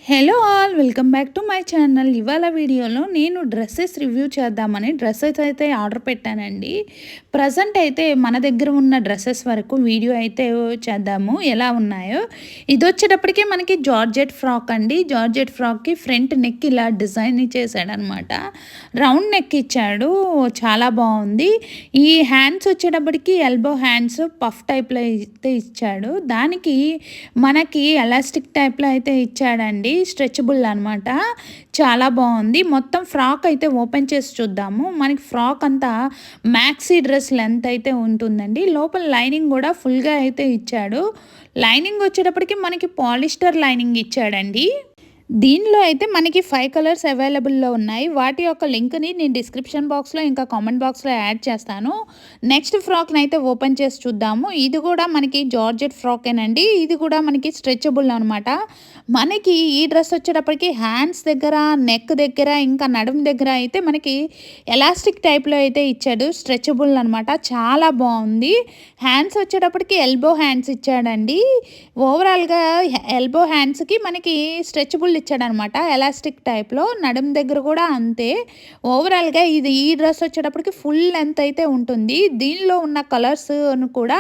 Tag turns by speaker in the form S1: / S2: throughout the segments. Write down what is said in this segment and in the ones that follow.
S1: Hello all, welcome back to my channel. ఇవాళ వీడియోలో నేను డ్రెస్సెస్ రివ్యూ చేద్దామని డ్రెస్సెస్ అయితే ఆర్డర్ పెట్టానండి. ప్రజెంట్ అయితే మన దగ్గర ఉన్న డ్రెస్సెస్ వరకు వీడియో అయితే చేద్దాము ఎలా ఉన్నాయో. ఇది వచ్చేటప్పటికి మనకి జార్జెట్ ఫ్రాక్ అండి. జార్జెట్ ఫ్రాక్కి ఫ్రంట్ నెక్ ఇలా డిజైన్ చేశాడనమాట. రౌండ్ నెక్ ఇచ్చాడు, చాలా బాగుంది. ఈ హ్యాండ్స్ వచ్చేటప్పటికి ఎల్బో హ్యాండ్స్ పఫ్ టైప్లో అయితే ఇచ్చాడు. దానికి మనకి ఎలాస్టిక్ టైప్లో అయితే ఇచ్చాడండి, స్ట్రెచబుల్ అనమాట. చాలా బాగుంది. మొత్తం ఫ్రాక్ అయితే ఓపెన్ చేసి చూద్దాము. మనకి ఫ్రాక్ అంతా మ్యాక్సీ డ్రెస్ లెంత్ అయితే ఉంటుందండి. లోపల లైనింగ్ కూడా ఫుల్గా అయితే ఇచ్చాడు. లైనింగ్ వచ్చేటప్పటికి మనకి పాలిస్టర్ లైనింగ్ ఇచ్చాడండి. దీనిలో అయితే మనకి 5 కలర్స్ అవైలబుల్లో ఉన్నాయి. వాటి యొక్క లింక్ని నేను డిస్క్రిప్షన్ బాక్స్లో ఇంకా కామెంట్ బాక్స్లో యాడ్ చేస్తాను. నెక్స్ట్ ఫ్రాక్ని అయితే ఓపెన్ చేసి చూద్దాము. ఇది కూడా మనకి జార్జెట్ ఫ్రాకేనండి. ఇది కూడా మనకి స్ట్రెచబుల్ అనమాట. మనకి ఈ డ్రెస్ వచ్చేటప్పటికి హ్యాండ్స్ దగ్గర, నెక్ దగ్గర, ఇంకా నడుము దగ్గర అయితే మనకి ఎలాస్టిక్ టైప్లో అయితే ఇచ్చాడు. స్ట్రెచబుల్ అనమాట, చాలా బాగుంది. హ్యాండ్స్ వచ్చేటప్పటికి ఎల్బో హ్యాండ్స్ ఇచ్చాడండి. ఓవరాల్గా ఎల్బో హ్యాండ్స్కి మనకి స్ట్రెచబుల్ ఇచ్చాడనమాట, ఎలాస్టిక్ టైప్లో. నడుము దగ్గర కూడా అంతే. ఓవరాల్గా ఈ డ్రెస్ వచ్చేటప్పటికి ఫుల్ లెంత్ అయితే ఉంటుంది. దీనిలో ఉన్న కలర్స్ కూడా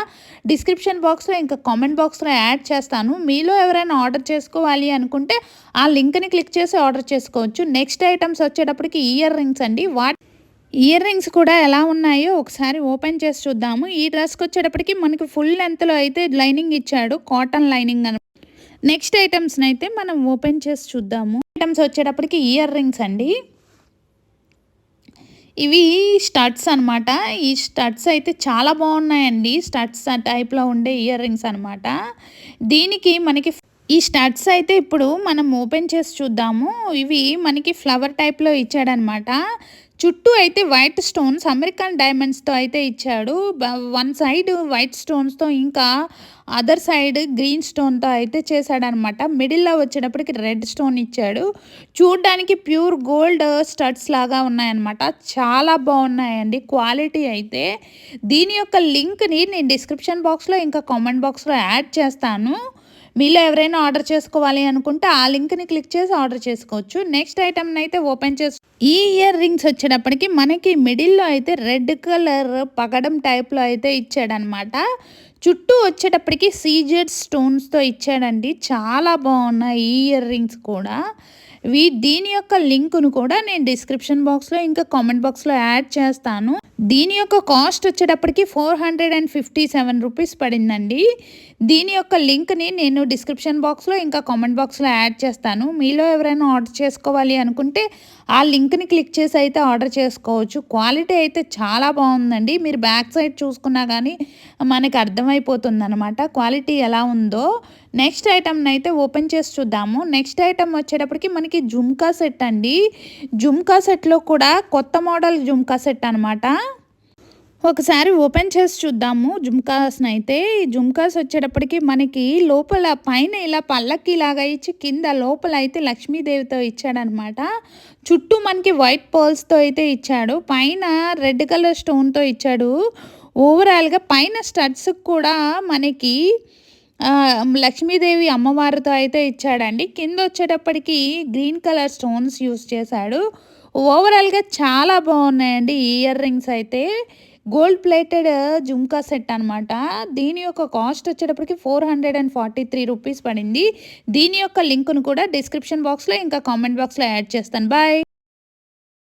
S1: డిస్క్రిప్షన్ బాక్స్లో ఇంకా కామెంట్ బాక్స్లో యాడ్ చేస్తాను. మీలో ఎవరైనా ఆర్డర్ చేసుకోవాలి అనుకుంటే ఆ లింక్ని క్లిక్ చేసి ఆర్డర్ చేసుకోవచ్చు. నెక్స్ట్ ఐటమ్స్ వచ్చేటప్పటికి ఇయర్ రింగ్స్ అండి. ఇయర్ రింగ్స్ కూడా ఎలా ఉన్నాయో ఒకసారి ఓపెన్ చేసి చూద్దాము. ఈ డ్రెస్కి వచ్చేటప్పటికి మనకి ఫుల్ లెంత్లో అయితే లైనింగ్ ఇచ్చాడు, కాటన్ లైనింగ్ అని. నెక్స్ట్ ఐటమ్స్ని అయితే మనం ఓపెన్ చేసి చూద్దాము. ఐటమ్స్ వచ్చేటప్పటికి ఇయర్ రింగ్స్ అండి. ఇవి స్టడ్స్ అనమాట. ఈ స్టడ్స్ అయితే చాలా బాగున్నాయండి. స్టడ్స్ టైప్లో ఉండే ఇయర్ రింగ్స్ అనమాట. దీనికి మనకి ఈ స్టడ్స్ అయితే ఇప్పుడు మనం ఓపెన్ చేసి చూద్దాము. ఇవి మనకి ఫ్లవర్ టైప్లో ఇచ్చాడనమాట. చుట్టూ అయితే వైట్ స్టోన్స్, అమెరికన్ డైమండ్స్తో అయితే ఇచ్చాడు. వన్ సైడ్ వైట్ స్టోన్స్తో, ఇంకా అదర్ సైడ్ గ్రీన్ స్టోన్తో అయితే చేశాడనమాట. మిడిల్లో వచ్చేటప్పటికి రెడ్ స్టోన్ ఇచ్చాడు. చూడ్డానికి ప్యూర్ గోల్డ్ స్టడ్స్ లాగా ఉన్నాయన్నమాట. చాలా బాగున్నాయండి క్వాలిటీ అయితే. దీని యొక్క లింక్ని నేను డిస్క్రిప్షన్ బాక్స్లో ఇంకా కామెంట్ బాక్స్లో యాడ్ చేస్తాను. మీలో ఎవరైనా ఆర్డర్ చేసుకోవాలి అనుకుంటే ఆ లింక్ని క్లిక్ చేసి ఆర్డర్ చేసుకోవచ్చు. నెక్స్ట్ ఐటమ్ని అయితే ఓపెన్ చేసి, ఈ ఇయర్ రింగ్స్ వచ్చేటప్పటికి మనకి మిడిల్లో అయితే రెడ్ కలర్ పగడం టైప్లో అయితే ఇచ్చాడనమాట. చుట్టూ వచ్చేటప్పటికి సీజెడ్ స్టోన్స్తో ఇచ్చాడండి. చాలా బాగున్నాయి ఈ ఇయర్ రింగ్స్ కూడా. దీని యొక్క లింక్ను కూడా నేను డిస్క్రిప్షన్ బాక్స్లో ఇంకా కామెంట్ బాక్స్లో యాడ్ చేస్తాను. దీని యొక్క కాస్ట్ వచ్చేటప్పటికి 457 రూపీస్ పడిందండి. దీని యొక్క లింక్ని నేను డిస్క్రిప్షన్ బాక్స్లో ఇంకా కామెంట్ బాక్స్లో యాడ్ చేస్తాను. మీలో ఎవరైనా ఆర్డర్ చేసుకోవాలి అనుకుంటే ఆ లింక్ని క్లిక్ చేసి అయితే ఆర్డర్ చేసుకోవచ్చు. క్వాలిటీ అయితే చాలా బాగుందండి. మీరు బ్యాక్ సైడ్ చూసుకున్నా కానీ మనకి అర్థమైపోతుంది అనమాట క్వాలిటీ ఎలా ఉందో. నెక్స్ట్ ఐటమ్ని అయితే ఓపెన్ చేసి చూద్దాము. నెక్స్ట్ ఐటమ్ వచ్చేటప్పటికి మనకి జుమ్కా సెట్ అండి. జుమ్కా సెట్లో కూడా కొత్త మోడల్ జుమ్కా సెట్ అనమాట. ఒకసారి ఓపెన్ చేసి చూద్దాము జుమ్కాస్ని అయితే. ఈ జుమ్కాస్ వచ్చేటప్పటికి మనకి లోపల పైన ఇలా పల్లకి లాగా ఇచ్చి కింద లోపల అయితే లక్ష్మీదేవితో ఇచ్చాడనమాట. చుట్టూ మనకి వైట్ పర్ల్స్తో అయితే ఇచ్చాడు. పైన రెడ్ కలర్ స్టోన్తో ఇచ్చాడు. ఓవరాల్గా పైన స్టడ్స్కి కూడా మనకి లక్ష్మీదేవి అమ్మవారితో అయితే ఇచ్చాడండి. కింద వచ్చేటప్పటికి గ్రీన్ కలర్ స్టోన్స్ యూస్ చేశాడు. ఓవరాల్గా చాలా బాగున్నాయండి ఈ ఇయర్ రింగ్స్ అయితే. గోల్డ్ ప్లేటెడ్ జుమ్కా సెట్ అనమాట. దీని యొక్క కాస్ట్ వచ్చేటప్పటికి 443 రూపీస్ పడింది. దీని యొక్క లింక్ను కూడా డిస్క్రిప్షన్ బాక్స్లో ఇంకా కామెంట్ బాక్స్లో యాడ్ చేస్తాను. బాయ్.